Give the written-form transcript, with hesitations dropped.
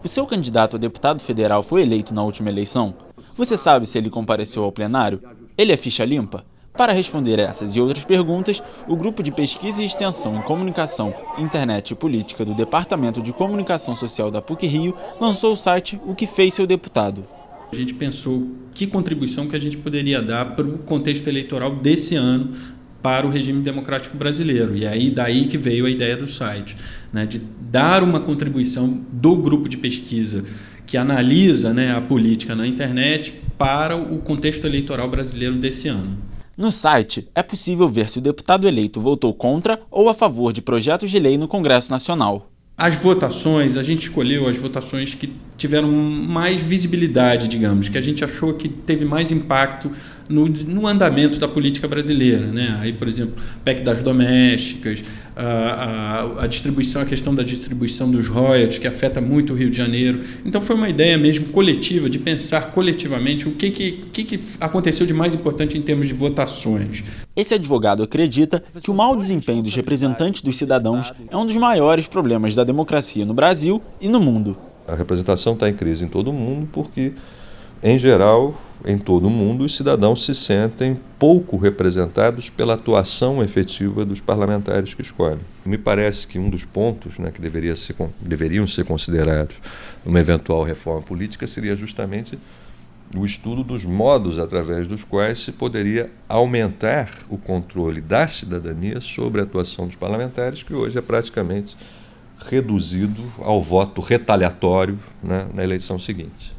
O seu candidato a deputado federal foi eleito na última eleição? Você sabe se ele compareceu ao plenário? Ele é ficha limpa? Para responder essas e outras perguntas, o Grupo de Pesquisa e Extensão em Comunicação, Internet e Política do Departamento de Comunicação Social da PUC-Rio lançou o site O que fez seu deputado. A gente pensou que contribuição que a gente poderia dar para o contexto eleitoral desse ano para o regime democrático brasileiro. E aí daí que veio a ideia do site, né, de dar uma contribuição do grupo de pesquisa que analisa, né, a política na internet para o contexto eleitoral brasileiro desse ano. No site, é possível ver se o deputado eleito votou contra ou a favor de projetos de lei no Congresso Nacional. As votações, a gente escolheu as votações que tiveram mais visibilidade, digamos, que a gente achou que teve mais impacto no andamento da política brasileira, né? Aí, por exemplo, PEC das domésticas, a distribuição, a questão da distribuição dos royalties, que afeta muito o Rio de Janeiro. Então foi uma ideia mesmo coletiva, de pensar coletivamente o que aconteceu de mais importante em termos de votações. Esse advogado acredita que o mau desempenho dos representantes dos cidadãos é um dos maiores problemas da democracia no Brasil e no mundo. A representação está em crise em todo o mundo porque, em geral, em todo o mundo, os cidadãos se sentem pouco representados pela atuação efetiva dos parlamentares que escolhem. Me parece que um dos pontos, né, que deveriam ser considerados numa eventual reforma política seria justamente o estudo dos modos através dos quais se poderia aumentar o controle da cidadania sobre a atuação dos parlamentares, que hoje é praticamente reduzido ao voto retaliatório, né, na eleição seguinte.